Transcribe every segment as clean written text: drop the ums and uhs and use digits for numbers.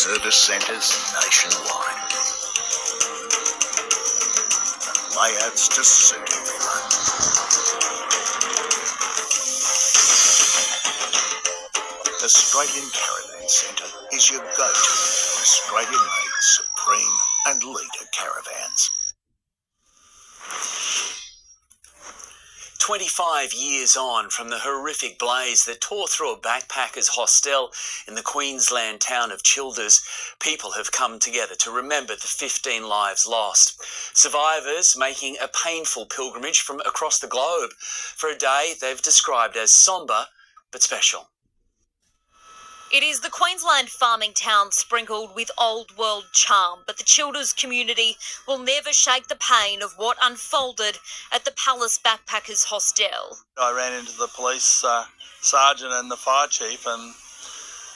service centres nationwide. And layouts to suit everyone. Australian Caravan Centre is your go-to for Australian-made Supreme and Leader caravans. 25 years on from the horrific blaze that tore through a backpackers' hostel in the Queensland town of Childers, people have come together to remember the 15 lives lost. Survivors making a painful pilgrimage from across the globe for a day they've described as sombre but special. It is the Queensland farming town sprinkled with old world charm, but the Childers community will never shake the pain of what unfolded at the Palace Backpackers Hostel. I ran into the police sergeant and the fire chief and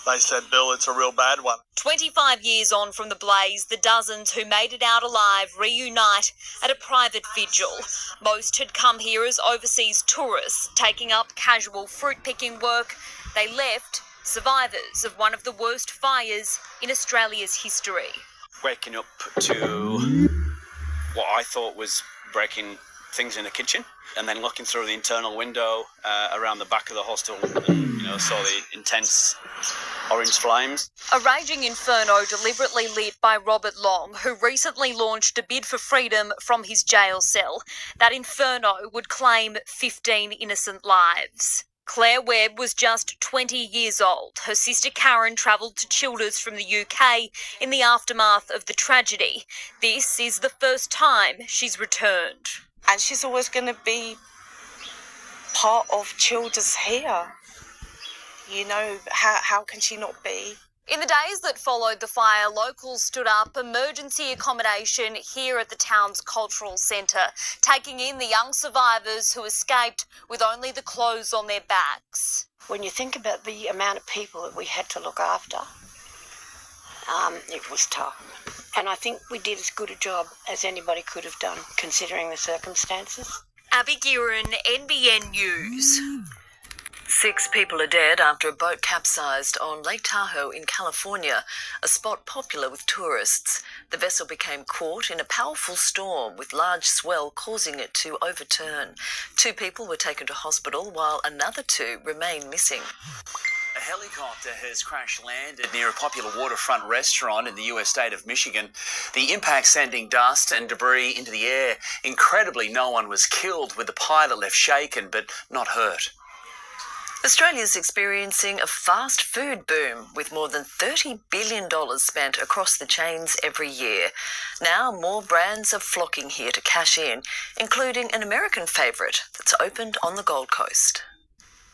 they said, "Bill, it's a real bad one." 25 years on from the blaze, the dozens who made it out alive reunite at a private vigil. Most had come here as overseas tourists, taking up casual fruit-picking work. They left survivors of one of the worst fires in Australia's history. Waking up to what I thought was breaking things in the kitchen, and then looking through the internal window around the back of the hostel, and, saw the intense orange flames. A raging inferno deliberately lit by Robert Long, who recently launched a bid for freedom from his jail cell. That inferno would claim 15 innocent lives. Claire Webb was just 20 years old. Her sister Karen travelled to Childers from the UK in the aftermath of the tragedy. This is the first time she's returned. And she's always going to be part of Childers here. How can she not be? In the days that followed the fire, locals stood up emergency accommodation here at the town's cultural centre, taking in the young survivors who escaped with only the clothes on their backs. When you think about the amount of people that we had to look after, it was tough. And I think we did as good a job as anybody could have done, considering the circumstances. Abby Guerin, NBN News. 6 people are dead after a boat capsized on Lake Tahoe in California, a spot popular with tourists. The vessel became caught in a powerful storm with large swell causing it to overturn. 2 people were taken to hospital while another 2 remain missing. A helicopter has crash-landed near a popular waterfront restaurant in the US state of Michigan. The impact sending dust and debris into the air. Incredibly, no one was killed, with the pilot left shaken but not hurt. Australia's experiencing a fast food boom, with more than $30 billion spent across the chains every year. Now more brands are flocking here to cash in, including an American favourite that's opened on the Gold Coast.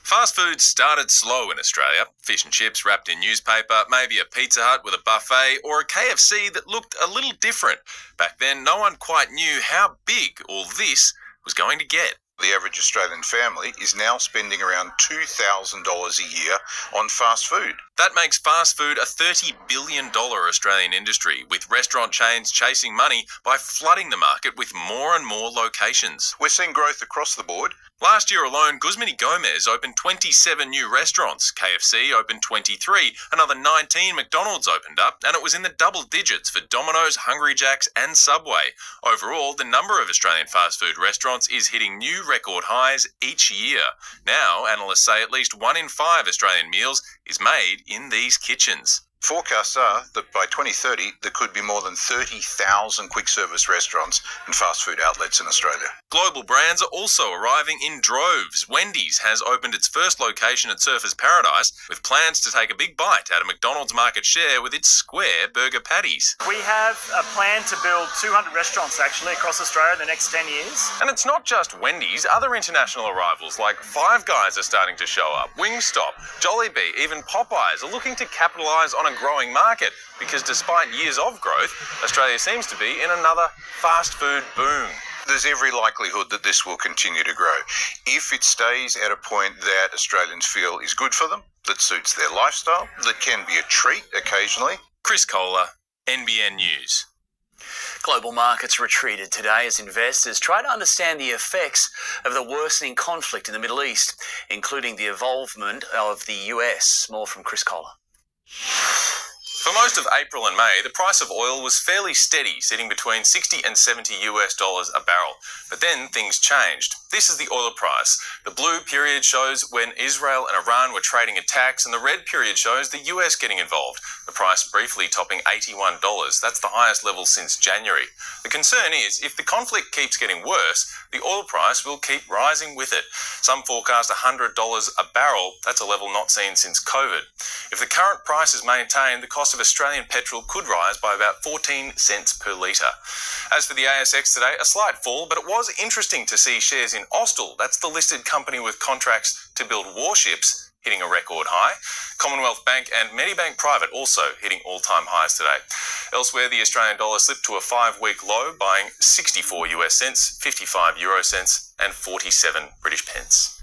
Fast food started slow in Australia. Fish and chips wrapped in newspaper, maybe a Pizza Hut with a buffet, or a KFC that looked a little different. Back then, no one quite knew how big all this was going to get. The average Australian family is now spending around $2,000 a year on fast food. That makes fast food a $30 billion Australian industry, with restaurant chains chasing money by flooding the market with more and more locations. We're seeing growth across the board. Last year alone, Guzman y Gomez opened 27 new restaurants, KFC opened 23, another 19 McDonald's opened up, and it was in the double digits for Domino's, Hungry Jack's and Subway. Overall, the number of Australian fast food restaurants is hitting new record highs each year. Now, analysts say at least 1 in 5 Australian meals is made in these kitchens. Forecasts are that by 2030, there could be more than 30,000 quick service restaurants and fast food outlets in Australia. Global brands are also arriving in droves. Wendy's has opened its first location at Surfers Paradise, with plans to take a big bite out of McDonald's market share with its square burger patties. We have a plan to build 200 restaurants actually across Australia in the next 10 years. And it's not just Wendy's. Other international arrivals like Five Guys are starting to show up. Wingstop, Jollibee, even Popeyes are looking to capitalise on a growing market, because despite years of growth, Australia seems to be in another fast food boom. There's every likelihood that this will continue to grow. If it stays at a point that Australians feel is good for them, that suits their lifestyle, that can be a treat occasionally. Chris Kohler, NBN News. Global markets retreated today as investors try to understand the effects of the worsening conflict in the Middle East, including the involvement of the US. More from Chris Kohler. For most of April and May, the price of oil was fairly steady, sitting between $60 and $70 a barrel. But then things changed. This is the oil price. The blue period shows when Israel and Iran were trading attacks, and the red period shows the US getting involved. The price briefly topping $81. That's the highest level since January. The concern is, if the conflict keeps getting worse, the oil price will keep rising with it. Some forecast $100 a barrel. That's a level not seen since COVID. If the current price is maintained, the cost of Australian petrol could rise by about 14 cents per litre. As for the ASX today, a slight fall, but it was interesting to see shares in Austal, that's the listed company with contracts to build warships, hitting a record high. Commonwealth Bank and Medibank Private also hitting all-time highs today. Elsewhere, the Australian dollar slipped to a 5-week low, buying 64 US cents, 55 euro cents and 47 British pence.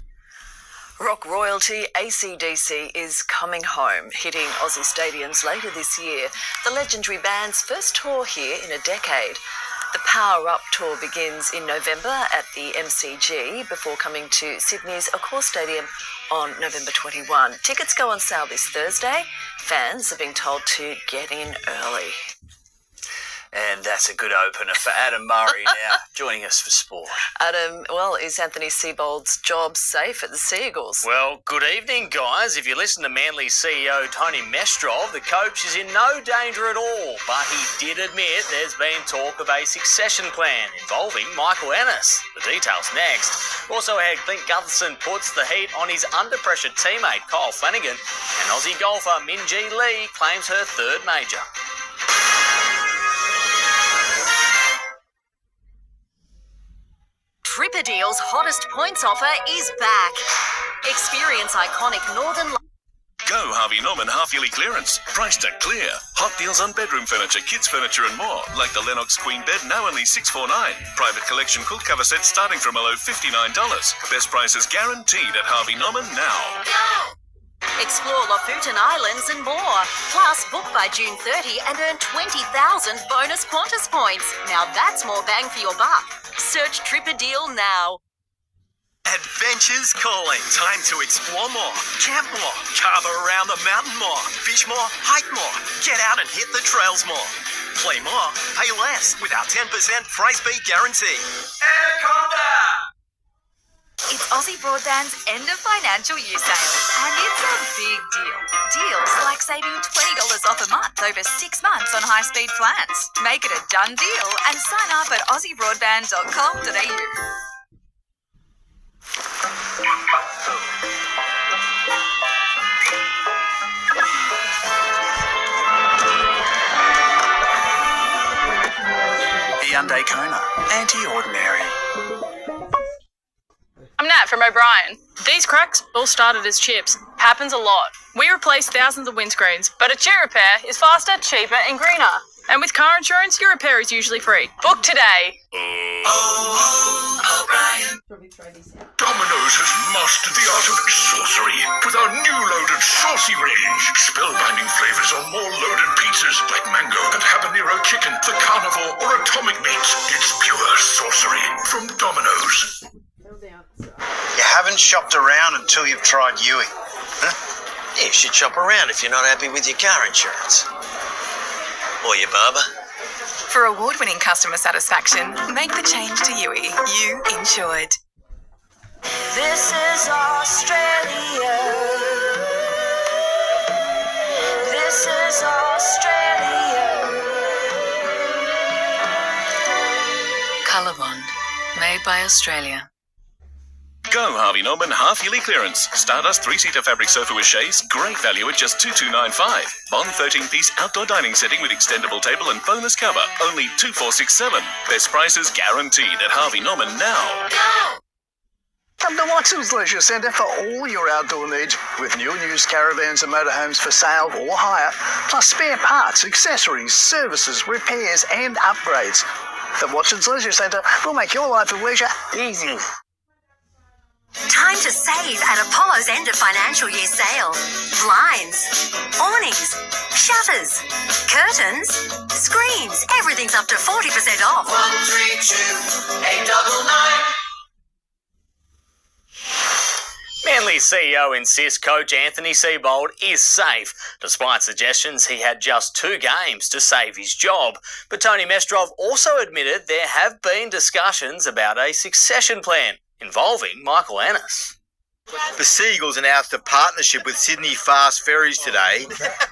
Rock royalty AC/DC is coming home, hitting Aussie stadiums later this year. The legendary band's first tour here in a decade. The Power Up tour begins in November at the MCG before coming to Sydney's Accor Stadium on November 21. Tickets go on sale this Thursday. Fans are being told to get in early. And that's a good opener for Adam Murray now, joining us for sport. Adam, well, is Anthony Seibold's job safe at the Seagulls? Well, good evening, guys. If you listen to Manly CEO Tony Mestrov, the coach is in no danger at all. But he did admit there's been talk of a succession plan involving Michael Ennis. The details next. Also had Clint Gutherson puts the heat on his under-pressure teammate Kyle Flanagan, and Aussie golfer Minjee Lee claims her third major. Tripadeal's hottest points offer is back. Experience iconic Northern Go Harvey Norman half-yearly clearance. Priced at clear. Hot deals on bedroom furniture, kids furniture and more. Like the Lennox Queen bed, now only $649. Private collection quilt cover sets starting from a low $59. Best prices guaranteed at Harvey Norman now. Explore Lofoten Islands and more. Plus, book by June 30 and earn 20,000 bonus Qantas points. Now that's more bang for your buck. Search Tripadeal now. Adventure's calling. Time to explore more, camp more, carve around the mountain more, fish more, hike more, get out and hit the trails more. Play more, pay less with our 10% price beat guarantee. Anaconda! It's Aussie Broadband's end of financial year sale, and it's a big deal. Deals like saving $20 off a month over 6 months on high-speed plans. Make it a done deal and sign up at aussiebroadband.com.au. Hyundai Kona. Anti-ordinary. I'm Nat from O'Brien. These cracks all started as chips. Happens a lot. We replace thousands of windscreens, but a chip repair is faster, cheaper and greener. And with car insurance, your repair is usually free. Book today. O'Brien. Domino's has mastered the art of sorcery with our new loaded saucy range. Spellbinding flavors on more loaded pizzas like mango and habanero chicken, the carnivore or atomic meats. It's pure sorcery from Domino's. You haven't shopped around until you've tried Yui. Huh? Yeah, you should shop around if you're not happy with your car insurance. Or your barber. For award-winning customer satisfaction, make the change to Yui. You insured. This is Australia. This is Australia. Colour Bond, made by Australia. Go Harvey Norman half-yearly clearance. Stardust 3-seater fabric sofa with chaise, great value at just $2,295. Bond 13-piece outdoor dining setting with extendable table and bonus cover, only $2,467. Best prices guaranteed at Harvey Norman now. Come to Watson's Leisure Centre for all your outdoor needs, with new and used caravans and motorhomes for sale or hire, plus spare parts, accessories, services, repairs and upgrades. The Watson's Leisure Centre will make your life of leisure easy. Time to save at Apollo's end of financial year sale. Blinds, awnings, shutters, curtains, screens, everything's up to 40% off. 132 899. Manly CEO insists coach Anthony Seibold is safe, despite suggestions he had just 2 games to save his job. But Tony Mestrov also admitted there have been discussions about a succession plan involving Michael Ennis. The Seagulls announced a partnership with Sydney Fast Ferries today,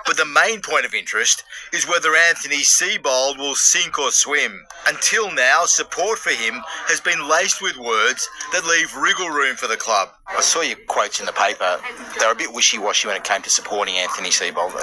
but the main point of interest is whether Anthony Seibold will sink or swim. Until now, support for him has been laced with words that leave wriggle room for the club. I saw your quotes in the paper. They were a bit wishy-washy when it came to supporting Anthony Seibold.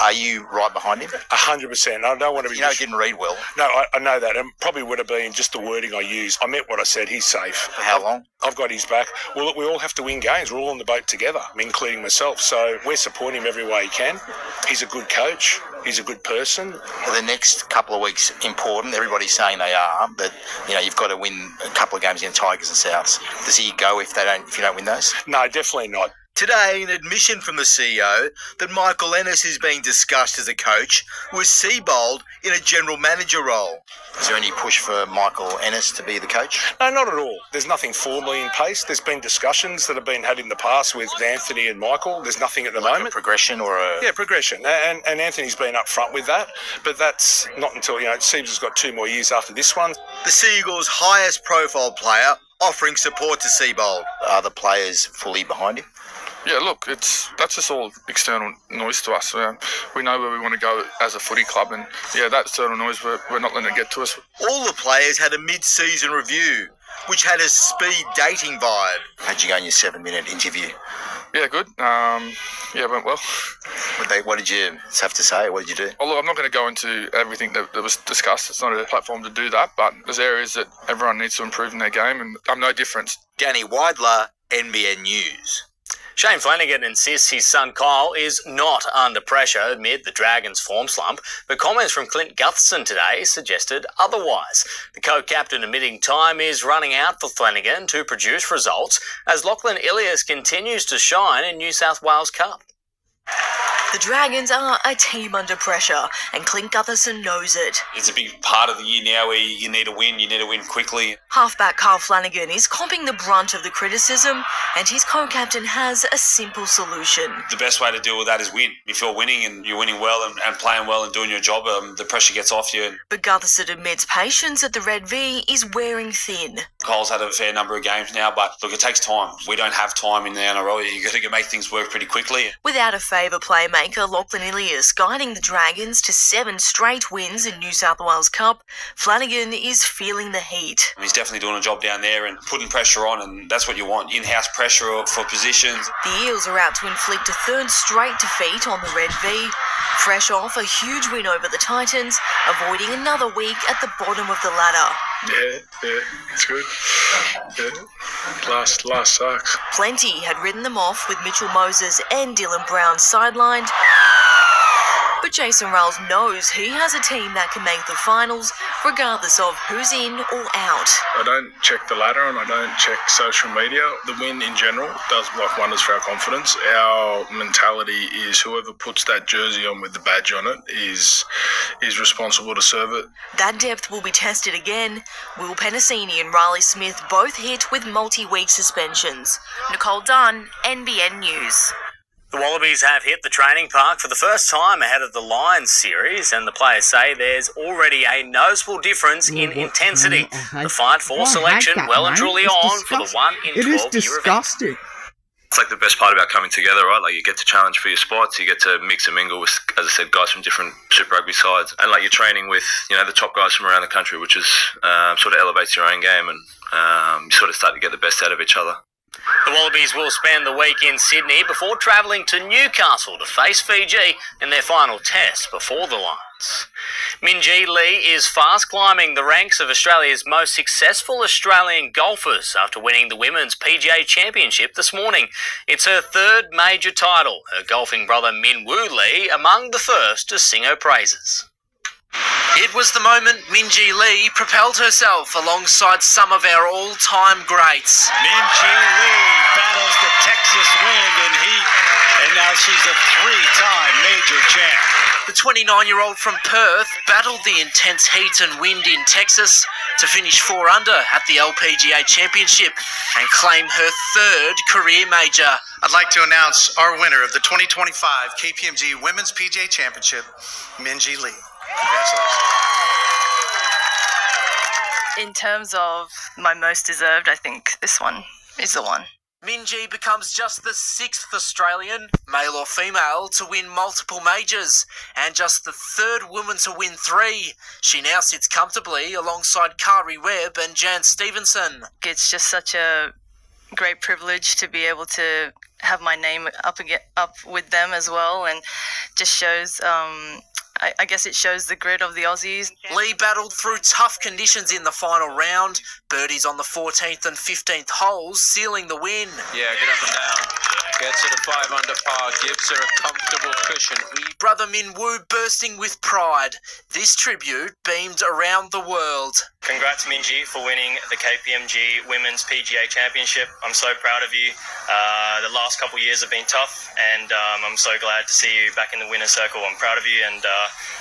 Are you right behind him? 100%. I don't want to be... You know, it didn't read well. No, I know that. And probably would have been just the wording I used. I meant what I said. He's safe. For how long? I've got his back. Well, look, we all have to win games. We're all on the boat together, including myself. So we're supporting him every way he can. He's a good coach. He's a good person. The next couple of weeks important. Everybody's saying they are, but you know you've got to win a couple of games against Tigers and Souths. Does he go if you don't win those? No, definitely not. Today, an admission from the CEO that Michael Ennis is being discussed as a coach with Seibold in a general manager role. Is there any push for Michael Ennis to be the coach? No, not at all. There's nothing formally in place. There's been discussions that have been had in the past with Anthony and Michael. There's nothing at the moment. A progression or a... Yeah, progression. And Anthony's been up front with that. But that's not until, Seibs has got 2 more years after this one. The Seagulls' highest profile player offering support to Seibold. Are the players fully behind him? Yeah, look, that's just all external noise to us. We know where we want to go as a footy club, and that external noise, we're not letting it get to us. All the players had a mid-season review, which had a speed dating vibe. How'd you go in your 7-minute interview? Yeah, good. It went well. What did you have to say? What did you do? Oh, look, I'm not going to go into everything that was discussed. It's not a platform to do that, but there's areas that everyone needs to improve in their game, and I'm no different. Danny Weidler, NBN News. Shane Flanagan insists his son Kyle is not under pressure amid the Dragons' form slump, but comments from Clint Gutherson today suggested otherwise. The co-captain admitting time is running out for Flanagan to produce results as Lachlan Ilias continues to shine in New South Wales Cup. The Dragons are a team under pressure, and Clint Gutherson knows it. It's a big part of the year now where you need to win quickly. Halfback Carl Flanagan is comping the brunt of the criticism, and his co-captain has a simple solution. The best way to deal with that is win. If you're winning and you're winning well and playing well and doing your job, the pressure gets off you. But Gutherson admits patience at the Red V is wearing thin. Kyle's had a fair number of games now, but look, it takes time. We don't have time in the NRL. You've got to make things work pretty quickly. Without a favour playmaker, Lachlan Ilias guiding the Dragons to 7 straight wins in New South Wales Cup, Flanagan is feeling the heat. He's definitely doing a job down there and putting pressure on, and that's what you want, in-house pressure for positions. The Eels are out to inflict a 3rd straight defeat on the Red V, fresh off a huge win over the Titans, avoiding another week at the bottom of the ladder. Yeah, it's good. Last sucks. Plenty had ridden them off with Mitchell Moses and Dylan Brown sidelined. But Jason Rowles knows he has a team that can make the finals regardless of who's in or out. I don't check the ladder and I don't check social media. The win in general does wonders for our confidence. Our mentality is whoever puts that jersey on with the badge on it is responsible to serve it. That depth will be tested again. Will Penasini and Riley Smith both hit with multi-week suspensions. Nicole Dunn, NBN News. The Wallabies have hit the training park for the first time ahead of the Lions series, and the players say there's already a noticeable difference in intensity. The fight for selection well and truly on for the 1 in 12 It is disgusting. It's like the best part about coming together, right? Like you get to challenge for your spots, you get to mix and mingle with, as I said, guys from different Super Rugby sides, and like you're training with, the top guys from around the country, which is sort of elevates your own game, and you sort of start to get the best out of each other. The Wallabies will spend the week in Sydney before travelling to Newcastle to face Fiji in their final test before the Lions. Minjee Lee is fast climbing the ranks of Australia's most successful Australian golfers after winning the Women's PGA Championship this morning. It's her 3rd major title, her golfing brother Min Woo Lee among the first to sing her praises. It was the moment Minjee Lee propelled herself alongside some of our all-time greats. Minjee Lee battles the Texas wind and heat, and now she's a 3-time major champ. The 29-year-old from Perth battled the intense heat and wind in Texas to finish 4 under at the LPGA Championship and claim her 3rd career major. I'd like to announce our winner of the 2025 KPMG Women's PGA Championship, Minjee Lee. Congratulations. In terms of my most deserved, I think this one is the one. Minjee becomes just the 6th Australian, male or female, to win multiple majors, and just the 3rd woman to win 3. She now sits comfortably alongside Kari Webb and Jan Stevenson. It's just such a great privilege to be able to have my name up with them as well, and just shows I guess it shows the grit of the Aussies. Lee battled through tough conditions in the final round. Birdies on the 14th and 15th holes, sealing the win. Yeah, get up and down. Gets her to 5 under par, gives her a comfortable cushion. Brother Min Woo bursting with pride. This tribute beamed around the world. Congrats, Minjee, for winning the KPMG Women's PGA Championship. I'm so proud of you. The last couple of years have been tough, and I'm so glad to see you back in the winner's circle. I'm proud of you and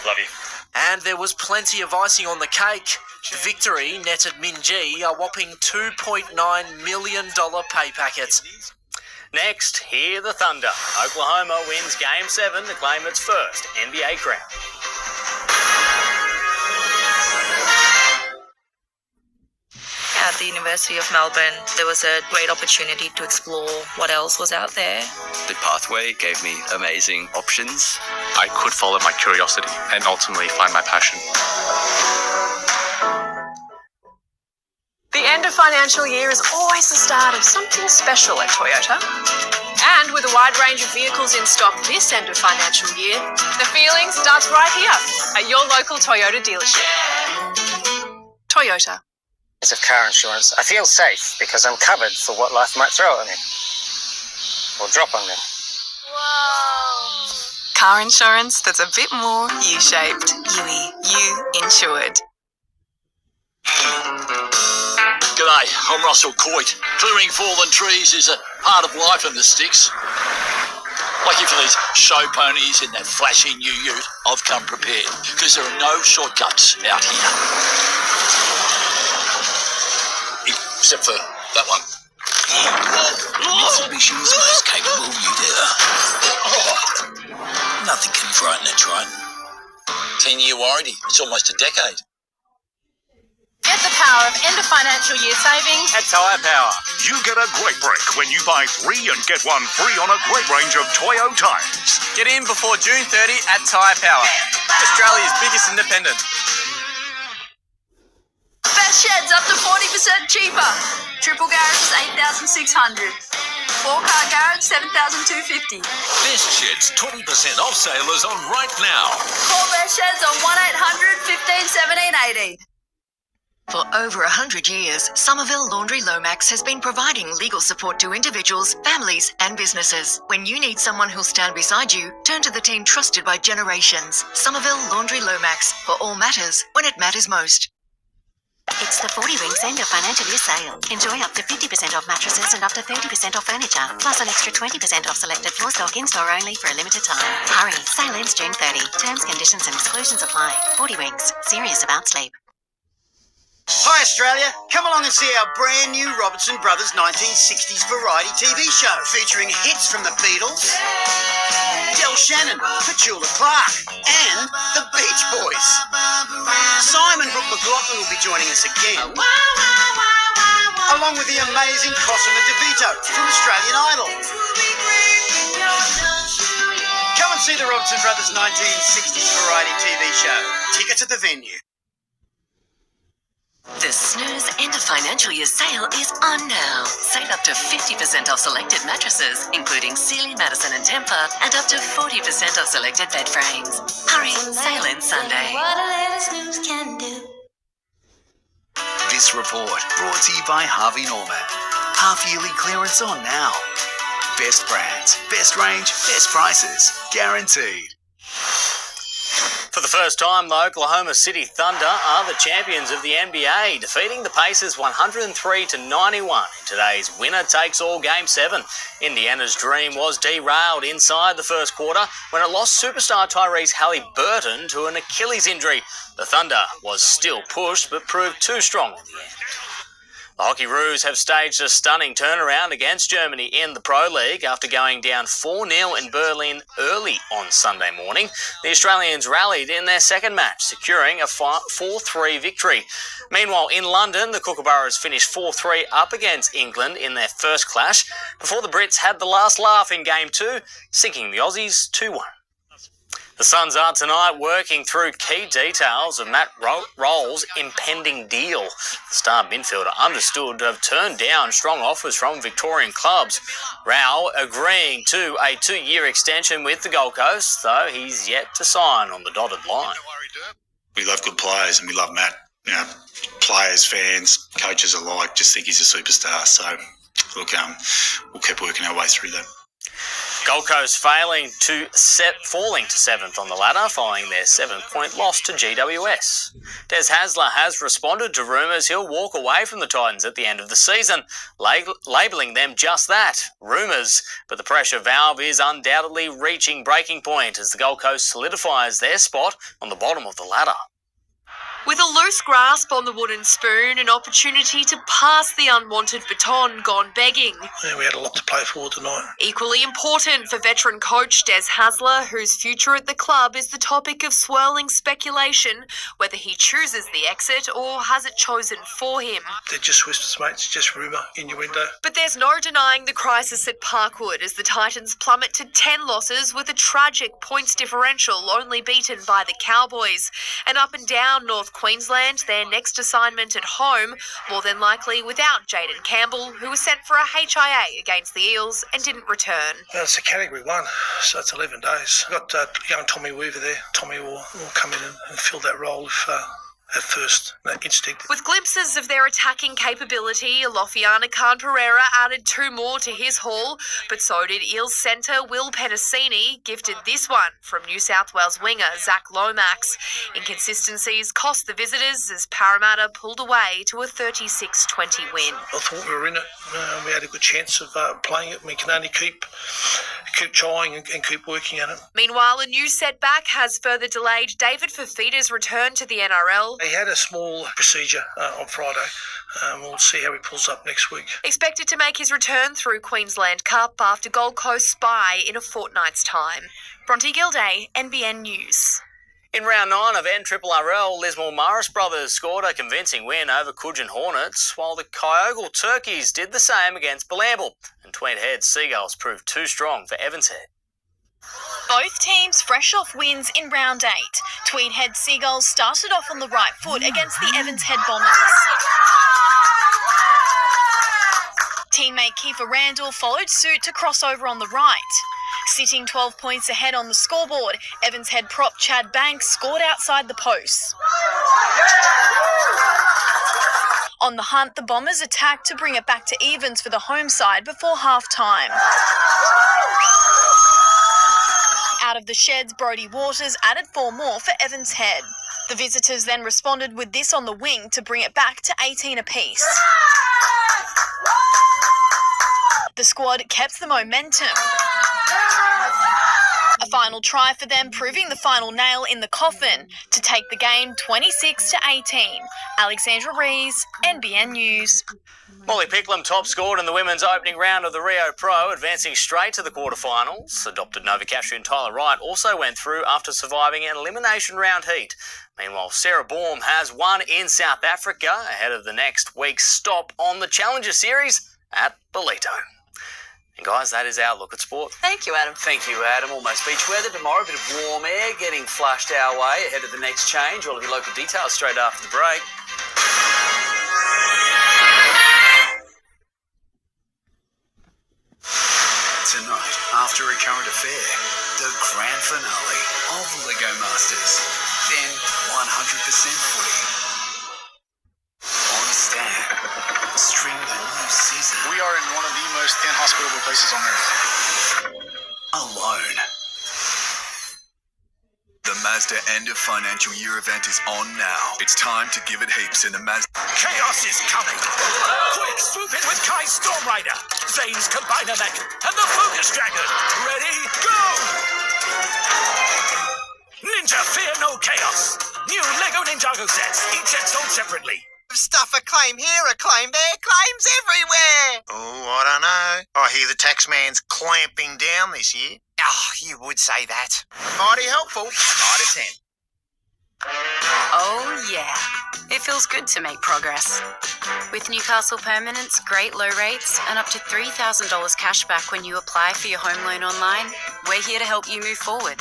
love you. And there was plenty of icing on the cake. The victory netted Minjee a whopping $2.9 million pay packet. Next, hear the thunder. Oklahoma wins Game 7 to claim its first NBA crown. At the University of Melbourne, there was a great opportunity to explore what else was out there. The pathway gave me amazing options. I could follow my curiosity and ultimately find my passion. The end of financial year is always the start of something special at Toyota. And with a wide range of vehicles in stock this end of financial year, the feeling starts right here at your local Toyota dealership. Toyota. Of car insurance, I feel safe because I'm covered for what life might throw at me or drop on me. Whoa! Car insurance that's a bit more U-shaped. Yui, you insured. G'day, I'm Russell Coit. Clearing fallen trees is a part of life in the sticks. Lucky for these show ponies in that flashy new ute, I've come prepared because there are no shortcuts out here. Except for that one. Mitsubishi's most capable ute ever. Nothing can frighten a Triton. 10-year warranty. It's almost a decade. Get the power of end of financial year savings at Tyre Power. You get a great break when you buy 3 and get 1 free on a great range of Toyo tyres. Get in before June 30 at Tyre Power, Australia's biggest independent. Best sheds up to 40% cheaper. Triple garage is $8,600. 4-car garage $7,250. Best Sheds 20% off sale is on right now. Call Best Sheds on 1-800 15 17 18. For over 100 years, Somerville Laundry Lomax has been providing legal support to individuals, families and businesses. When you need someone who'll stand beside you, turn to the team trusted by generations. Somerville Laundry Lomax, for all matters when it matters most. It's the 40 Winks end of financial year sale. Enjoy up to 50% off mattresses and up to 30% off furniture, plus an extra 20% off selected floor stock in-store only for a limited time. Hurry, sale ends June 30. Terms, conditions and exclusions apply. 40 Winks, serious about sleep. Hi Australia, come along and see our brand new Robertson Brothers 1960s variety TV show featuring hits from the Beatles, Del Shannon, Petula Clark and the Beach Boys. Simon Brooke McLaughlin will be joining us again, along with the amazing Cosima DeVito from Australian Idol. Come and see the Robertson Brothers 1960s variety TV show. Tickets at the venue. The Snooze end of financial year sale is on now. Save up to 50% off selected mattresses, including Sealy, Madison and Tempur, and up to 40% off selected bed frames. Hurry, sale ends Sunday. What a little snooze can do. This report brought to you by Harvey Norman. Half-yearly clearance on now. Best brands, best range, best prices. Guaranteed. For the first time, the Oklahoma City Thunder are the champions of the NBA, defeating the Pacers 103-91 in today's winner-takes-all Game 7. Indiana's dream was derailed inside the first quarter when it lost superstar Tyrese Halliburton to an Achilles injury. The Thunder was still pushed but proved too strong in the end. The Hockey Roos have staged a stunning turnaround against Germany in the Pro League after going down 4-0 in Berlin early on Sunday morning. The Australians rallied in their second match, securing a 4-3 victory. Meanwhile, in London, the Kookaburras finished 4-3 up against England in their first clash before the Brits had the last laugh in Game 2, sinking the Aussies 2-1. The Suns are tonight working through key details of Matt Roll's impending deal. The star midfielder understood to have turned down strong offers from Victorian clubs. Rao agreeing to a 2-year extension with the Gold Coast, though he's yet to sign on the dotted line. We love good players and we love Matt. You know, players, fans, coaches alike just think he's a superstar. So, look, we'll keep working our way through that. Gold Coast falling to 7th on the ladder following their 7-point loss to GWS. Des Hasler has responded to rumours he'll walk away from the Titans at the end of the season, labelling them just that, rumours. But the pressure valve is undoubtedly reaching breaking point as the Gold Coast solidifies their spot on the bottom of the ladder. With a loose grasp on the wooden spoon, an opportunity to pass the unwanted baton gone begging. Yeah, we had a lot to play for tonight. Equally important for veteran coach Des Hasler, whose future at the club is the topic of swirling speculation, whether he chooses the exit or has it chosen for him. They're just whispers, mate. It's just rumour, innuendo. But there's no denying the crisis at Parkwood as the Titans plummet to 10 losses with a tragic points differential only beaten by the Cowboys. And up and down North Queensland, their next assignment at home, more than likely without Jaden Campbell, who was sent for a HIA against the Eels and didn't return. Well, it's a Category 1, so it's 11 days. I've got young Tommy Weaver there. Tommy will come in and fill that role if at first, that instinct. With glimpses of their attacking capability, Alofiana Khan-Pereira added 2 more to his haul, but so did Eels centre Will Penasini, gifted this one from New South Wales winger Zach Lomax. Inconsistencies cost the visitors as Parramatta pulled away to a 36-20 win. I thought we were in it. We had a good chance of playing it. We can only keep trying and keep working at it. Meanwhile, a new setback has further delayed David Fafita's return to the NRL. He had a small procedure on Friday. We'll see how he pulls up next week. Expected to make his return through Queensland Cup after Gold Coast Spy in a fortnight's time. Bronte Gilday, NBN News. In round 9 of NRRL, Lismore Morris brothers scored a convincing win over Coogin Hornets, while the Kyogle Turkeys did the same against Bilamble, and Tweed Head Seagulls proved too strong for Evans Head. Both teams fresh off wins in round 8. Tweed Head Seagulls started off on the right foot against the Evans Head Bombers. Teammate Kiefer Randall followed suit to cross over on the right. Sitting 12 points ahead on the scoreboard, Evans Head prop Chad Banks scored outside the posts. On the hunt, the Bombers attacked to bring it back to evens for the home side before half-time. Out of the sheds, Brodie Waters added 4 more for Evans Head. The visitors then responded with this on the wing to bring it back to 18 apiece. The squad kept the momentum. A final try for them, proving the final nail in the coffin to take the game 26-18. Alexandra Rees, NBN News. Molly Picklum top scored in the women's opening round of the Rio Pro, advancing straight to the quarterfinals. Adopted Novocastrian Tyler Wright also went through after surviving an elimination round heat. Meanwhile, Sarah Baum has won in South Africa ahead of the next week's stop on the Challenger Series at Bolito. And guys, that is our look at sport. Thank you, Adam. Thank you, Adam. Almost beach weather tomorrow. A bit of warm air getting flushed our way ahead of the next change. All of your local details straight after the break. Tonight, after a current affair, the grand finale of Lego Masters. Then 100% footy. On Stan. Stream the new season. We are in one of the most inhospitable places on earth. Alone. The Mazda end of of financial year event is on now. It's time to give it heaps in the Chaos is coming! Quick, swoop in with Kai's Storm Rider, Zane's Combiner Mech, and the Focus Dragon! Ready, go! Ninja Fear No Chaos! New LEGO Ninjago sets, each set sold separately. Stuff a claim here, a claim there, claims everywhere! Oh, I don't know. I hear the tax man's clamping down this year. Oh, you would say that. Mighty helpful. 9 to 10. Oh, yeah. It feels good to make progress. With Newcastle Permanent's great low rates and up to $3,000 cash back when you apply for your home loan online, we're here to help you move forward.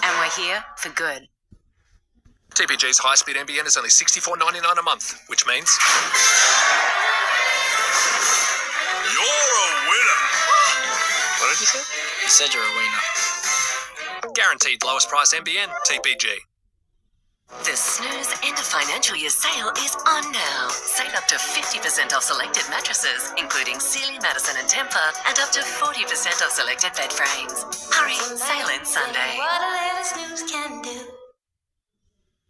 And we're here for good. TPG's high-speed NBN is only $64.99 a month, which means... You're a winner! What did you say? You said you're a winner. Guaranteed lowest price NBN, TPG. The Snooze End of Financial Year sale is on now. Save up to 50% off selected mattresses, including Sealy, Madison and Tempur, and up to 40% off selected bed frames. Hurry, sale ends Sunday. What a little snooze can do.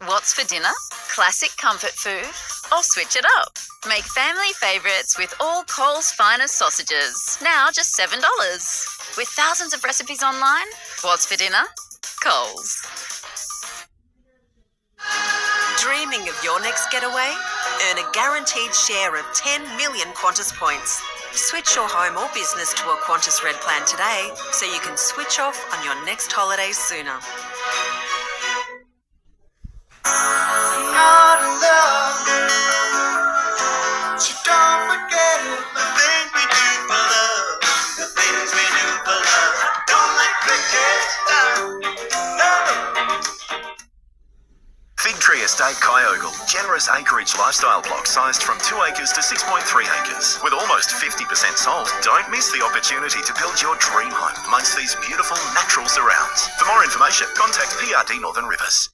What's for dinner? Classic comfort food? Or switch it up? Make family favourites with all Coles finest sausages. Now just $7. With thousands of recipes online, what's for dinner? Coles. Dreaming of your next getaway? Earn a guaranteed share of 10 million Qantas points. Switch your home or business to a Qantas Red plan today so you can switch off on your next holiday sooner. Not enough. So don't forget the things we do for love. The things we do for love. Don't let cricket stop. No. Fig Tree Estate Kyogle. Generous acreage lifestyle block sized from 2 acres to 6.3 acres. With almost 50% sold, don't miss the opportunity to build your dream home amongst these beautiful natural surrounds. For more information, contact PRD Northern Rivers.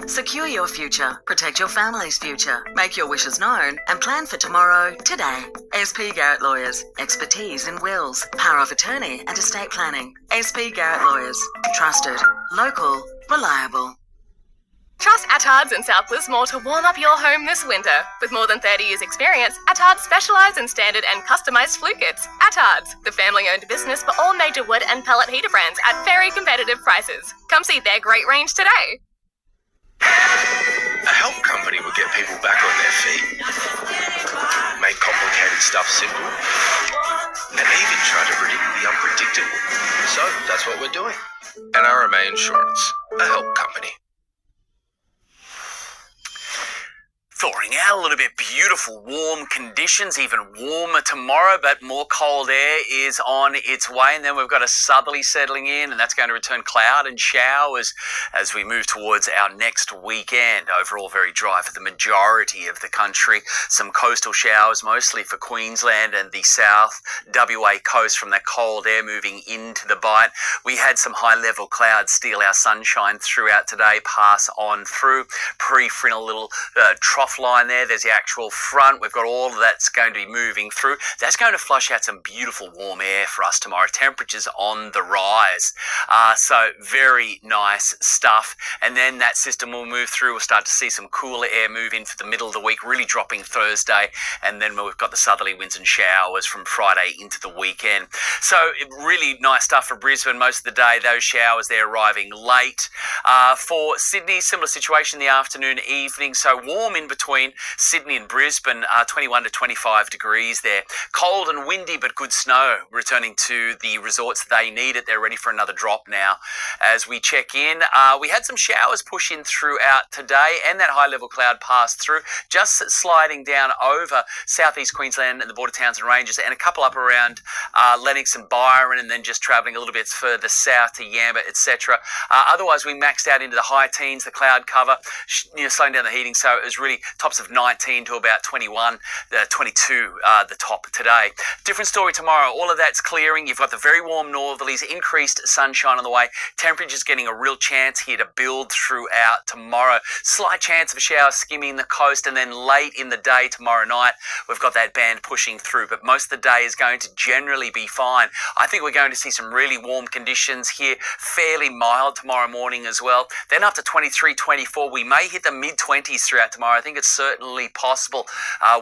Secure your future, protect your family's future, make your wishes known, and plan for tomorrow, today. SP Garrett Lawyers. Expertise in wills, power of attorney, and estate planning. SP Garrett Lawyers. Trusted, local, reliable. Trust Attards and South Lismore to warm up your home this winter. With more than 30 years' experience, Attards specialise in standard and customised flue kits. Attards, the family-owned business for all major wood and pellet heater brands at very competitive prices. Come see their great range today. A help company will get people back on their feet, make complicated stuff simple, and even try to predict the unpredictable. So that's what we're doing. NRMA Insurance, a help company. Thawing out a little bit, beautiful warm conditions, even warmer tomorrow, but more cold air is on its way. And then we've got a southerly settling in, and that's going to return cloud and showers as we move towards our next weekend. Overall, very dry for the majority of the country. Some coastal showers, mostly for Queensland and the South WA coast from that cold air moving into the bite. We had some high-level clouds steal our sunshine throughout today, pass on through. Pre-frontal little trough line there. There's the actual front. We've got all of that's going to be moving through. That's going to flush out some beautiful warm air for us tomorrow. Temperatures on the rise. So very nice stuff. And then that system will move through. We'll start to see some cooler air move in for the middle of the week, really dropping Thursday. And then we've got the southerly winds and showers from Friday into the weekend. So really nice stuff for Brisbane most of the day. Those showers, they're arriving late. For Sydney, similar situation in the afternoon, evening. So warm in between Sydney and Brisbane, 21 to 25 degrees there. Cold and windy, but good snow returning to the resorts they need it. They're ready for another drop now. As we check in, we had some showers push in throughout today, and that high-level cloud passed through, just sliding down over southeast Queensland and the border towns and ranges, and a couple up around Lennox and Byron, and then just travelling a little bit further south to Yamba, etc. Otherwise, we maxed out into the high teens, the cloud cover, slowing down the heating, so it was really Tops of 19 to about 21, 22 the top today. Different story tomorrow. All of that's clearing. You've got the very warm northerlies, increased sunshine on the way. Temperatures getting a real chance here to build throughout tomorrow. Slight chance of a shower skimming the coast, and then late in the day tomorrow night, we've got that band pushing through. But most of the day is going to generally be fine. I think we're going to see some really warm conditions here, fairly mild tomorrow morning as well. Then up to 23, 24, we may hit the mid-20s throughout tomorrow. I think it's certainly possible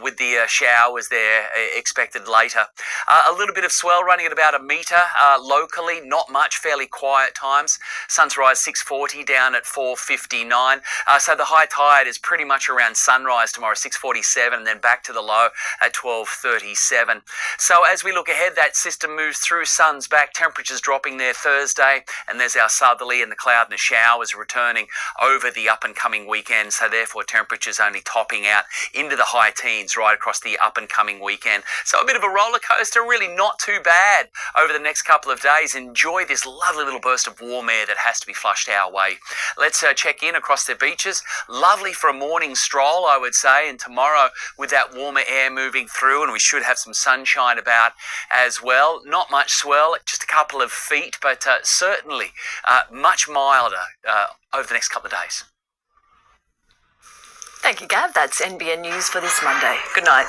with the showers there expected later. A little bit of swell running at about 1 metre locally, not much, fairly quiet times. Sun's rise 6:40 down at 4:59. So the high tide is pretty much around sunrise tomorrow, 6:47, and then back to the low at 12:37. So as we look ahead, that system moves through, sun's back, temperatures dropping there Thursday, and there's our southerly and the cloud and the showers returning over the up and coming weekend. So therefore temperatures only topping out into the high teens right across the up and coming weekend. So a bit of a roller coaster, really not too bad over the next couple of days. Enjoy this lovely little burst of warm air that has to be flushed our way. Let's check in across the beaches. Lovely for a morning stroll, I would say, and tomorrow with that warmer air moving through, and we should have some sunshine about as well. Not much swell, just a couple of feet, but certainly much milder over the next couple of days. Thank you, Gav. That's NBN News for this Monday. Good night.